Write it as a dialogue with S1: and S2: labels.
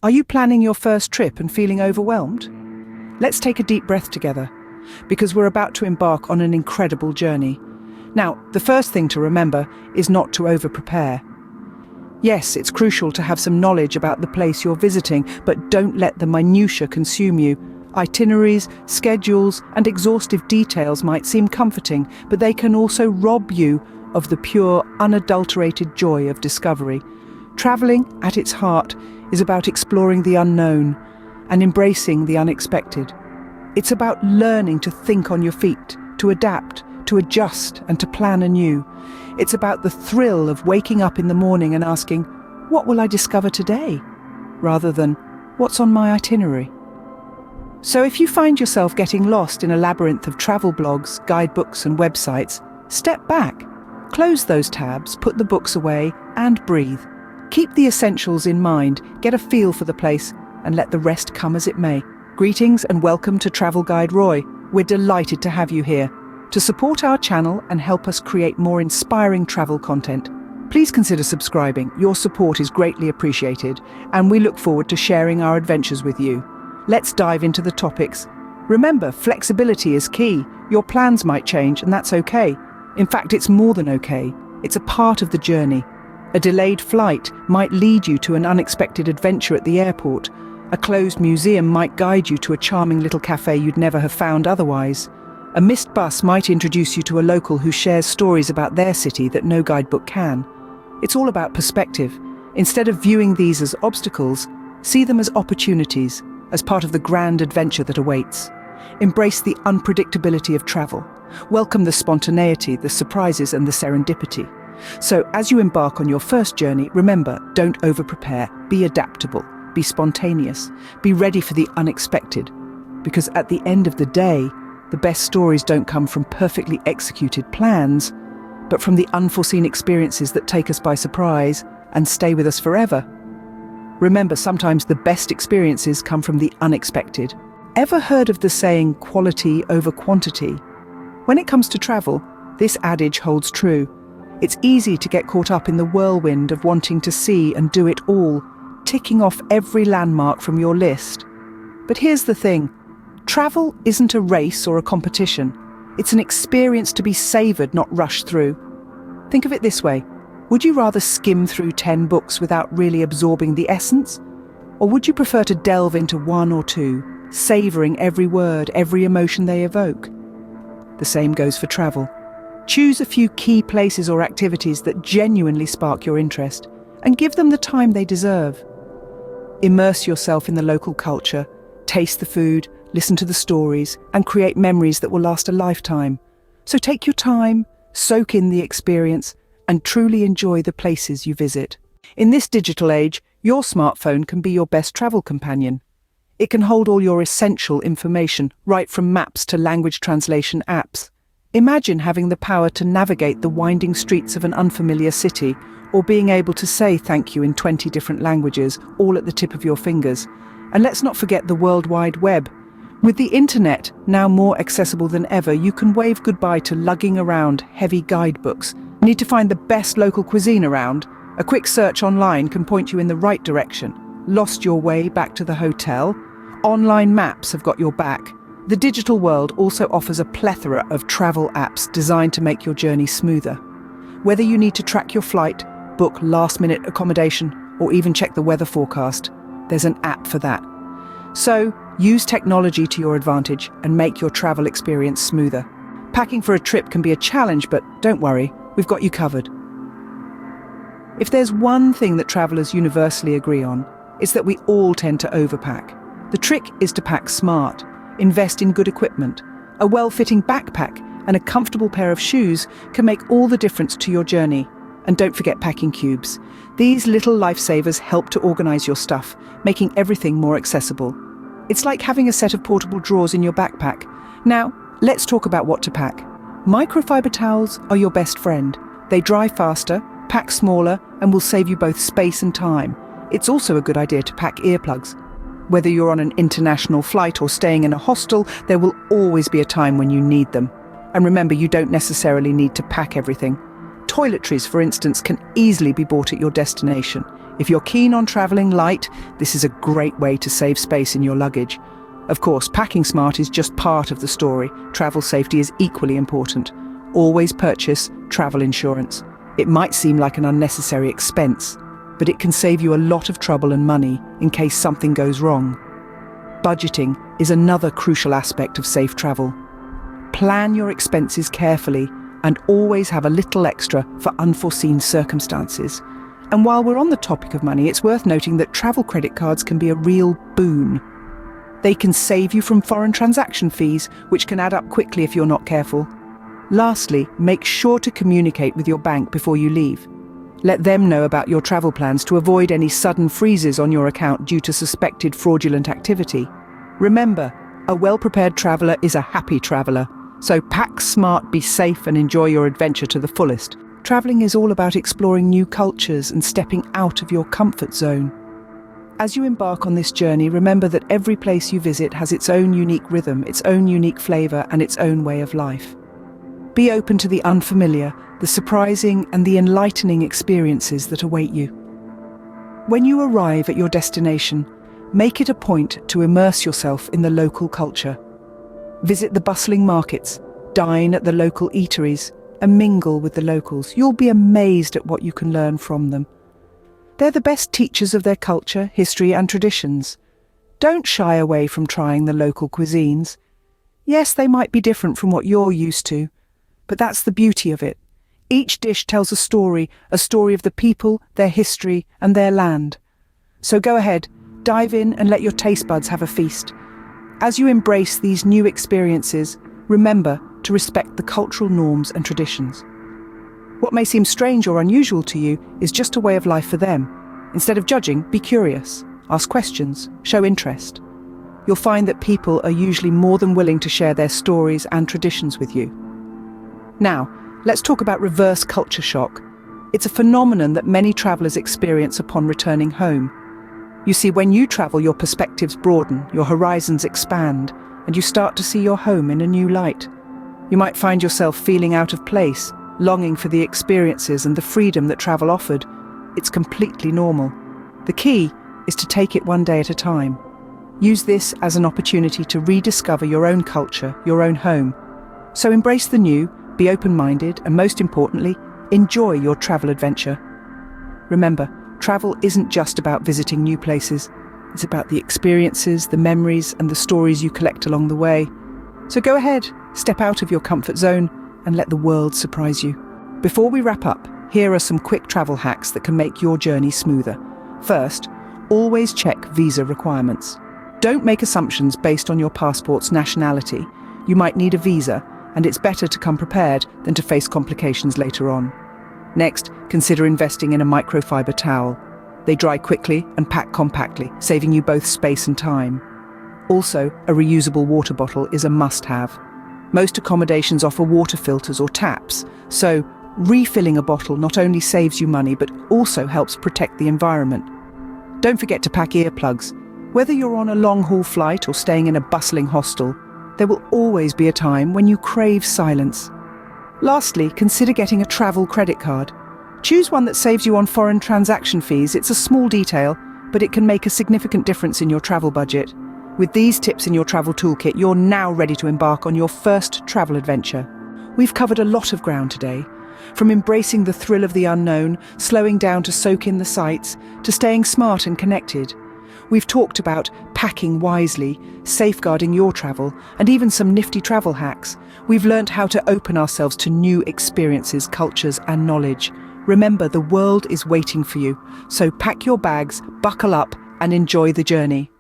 S1: Are you planning your first trip and feeling overwhelmed? Let's take a deep breath together, because we're about to embark on an incredible journey. Now, the first thing to remember is not to over-prepare. Yes, it's crucial to have some knowledge about the place you're visiting, but don't let the minutiae consume you. Itineraries, schedules, and exhaustive details might seem comforting, but they can also rob you of the pure, unadulterated joy of discovery. Traveling, at its heart, is about exploring the unknown and embracing the unexpected. It's about learning to think on your feet, to adapt, to adjust, and to plan anew. It's about the thrill of waking up in the morning and asking, "What will I discover today?" rather than, "What's on my itinerary?" So if you find yourself getting lost in a labyrinth of travel blogs, guidebooks, and websites, step back. Close those tabs, put the books away, and breathe. Keep the essentials in mind, get a feel for the place, and let the rest come as it may. Greetings and welcome to Travel Guide Roy. We're delighted to have you here. To support our channel and help us create more inspiring travel content, please consider subscribing. Your support is greatly appreciated, and we look forward to sharing our adventures with you. Let's dive into the topics. Remember, flexibility is key. Your plans might change, and that's okay. In fact, it's more than okay. It's a part of the journey. A delayed flight might lead you to an unexpected adventure at the airport. A closed museum might guide you to a charming little cafe you'd never have found otherwise. A missed bus might introduce you to a local who shares stories about their city that no guidebook can. It's all about perspective. Instead of viewing these as obstacles, see them as opportunities, as part of the grand adventure that awaits. Embrace the unpredictability of travel. Welcome the spontaneity, the surprises, and the serendipity. So, as you embark on your first journey, remember, don't over-prepare, be adaptable, be spontaneous, be ready for the unexpected. Because at the end of the day, the best stories don't come from perfectly executed plans, but from the unforeseen experiences that take us by surprise and stay with us forever. Remember, sometimes the best experiences come from the unexpected. Ever heard of the saying, quality over quantity? When it comes to travel, this adage holds true. It's easy to get caught up in the whirlwind of wanting to see and do it all, ticking off every landmark from your list. But here's the thing. Travel isn't a race or a competition. It's an experience to be savoured, not rushed through. Think of it this way. Would you rather skim through 10 books without really absorbing the essence? Or would you prefer to delve into one or two, savouring every word, every emotion they evoke? The same goes for travel. Choose a few key places or activities that genuinely spark your interest, and give them the time they deserve. Immerse yourself in the local culture, taste the food, listen to the stories, and create memories that will last a lifetime. So take your time, soak in the experience, and truly enjoy the places you visit. In this digital age, your smartphone can be your best travel companion. It can hold all your essential information, right from maps to language translation apps. Imagine having the power to navigate the winding streets of an unfamiliar city, or being able to say thank you in 20 different languages, all at the tip of your fingers. And let's not forget the World Wide Web. With the internet now more accessible than ever, you can wave goodbye to lugging around heavy guidebooks. Need to find the best local cuisine around? A quick search online can point you in the right direction. Lost your way back to the hotel? Online maps have got your back. The digital world also offers a plethora of travel apps designed to make your journey smoother. Whether you need to track your flight, book last-minute accommodation, or even check the weather forecast, there's an app for that. So, use technology to your advantage and make your travel experience smoother. Packing for a trip can be a challenge, but don't worry, we've got you covered. If there's one thing that travelers universally agree on, it's that we all tend to overpack. The trick is to pack smart. Invest in good equipment. A well-fitting backpack and a comfortable pair of shoes can make all the difference to your journey. And don't forget packing cubes. These little lifesavers help to organize your stuff, making everything more accessible. It's like having a set of portable drawers in your backpack. Now, let's talk about what to pack. Microfiber towels are your best friend. They dry faster, pack smaller, and will save you both space and time. It's also a good idea to pack earplugs. Whether you're on an international flight or staying in a hostel, there will always be a time when you need them. And remember, you don't necessarily need to pack everything. Toiletries, for instance, can easily be bought at your destination. If you're keen on traveling light, this is a great way to save space in your luggage. Of course, packing smart is just part of the story. Travel safety is equally important. Always purchase travel insurance. It might seem like an unnecessary expense, but it can save you a lot of trouble and money in case something goes wrong. Budgeting is another crucial aspect of safe travel. Plan your expenses carefully and always have a little extra for unforeseen circumstances. And while we're on the topic of money, it's worth noting that travel credit cards can be a real boon. They can save you from foreign transaction fees, which can add up quickly if you're not careful. Lastly, make sure to communicate with your bank before you leave. Let them know about your travel plans to avoid any sudden freezes on your account due to suspected fraudulent activity. Remember, a well-prepared traveller is a happy traveller. So pack smart, be safe, and enjoy your adventure to the fullest. Traveling is all about exploring new cultures and stepping out of your comfort zone. As you embark on this journey, remember that every place you visit has its own unique rhythm, its own unique flavour, and its own way of life. Be open to the unfamiliar, the surprising, and the enlightening experiences that await you. When you arrive at your destination, make it a point to immerse yourself in the local culture. Visit the bustling markets, dine at the local eateries, and mingle with the locals. You'll be amazed at what you can learn from them. They're the best teachers of their culture, history, and traditions. Don't shy away from trying the local cuisines. Yes, they might be different from what you're used to, but that's the beauty of it. Each dish tells a story of the people, their history, and their land. So go ahead, dive in and let your taste buds have a feast. As you embrace these new experiences, remember to respect the cultural norms and traditions. What may seem strange or unusual to you is just a way of life for them. Instead of judging, be curious, ask questions, show interest. You'll find that people are usually more than willing to share their stories and traditions with you. Now, let's talk about reverse culture shock. It's a phenomenon that many travellers experience upon returning home. You see, when you travel, your perspectives broaden, your horizons expand, and you start to see your home in a new light. You might find yourself feeling out of place, longing for the experiences and the freedom that travel offered. It's completely normal. The key is to take it one day at a time. Use this as an opportunity to rediscover your own culture, your own home. So embrace the new, be open-minded, and most importantly, enjoy your travel adventure. Remember, travel isn't just about visiting new places. It's about the experiences, the memories, and the stories you collect along the way. So go ahead, step out of your comfort zone, and let the world surprise you. Before we wrap up, here are some quick travel hacks that can make your journey smoother. First, always check visa requirements. Don't make assumptions based on your passport's nationality. You might need a visa, and it's better to come prepared than to face complications later on. Next, consider investing in a microfiber towel. They dry quickly and pack compactly, saving you both space and time. Also, a reusable water bottle is a must-have. Most accommodations offer water filters or taps, so refilling a bottle not only saves you money but also helps protect the environment. Don't forget to pack earplugs. Whether you're on a long-haul flight or staying in a bustling hostel, there will always be a time when you crave silence. Lastly, consider getting a travel credit card. Choose one that saves you on foreign transaction fees. It's a small detail, but it can make a significant difference in your travel budget. With these tips in your travel toolkit, you're now ready to embark on your first travel adventure. We've covered a lot of ground today, from embracing the thrill of the unknown, slowing down to soak in the sights, to staying smart and connected. We've talked about packing wisely, safeguarding your travel, and even some nifty travel hacks. We've learnt how to open ourselves to new experiences, cultures, and knowledge. Remember, the world is waiting for you, so pack your bags, buckle up, and enjoy the journey.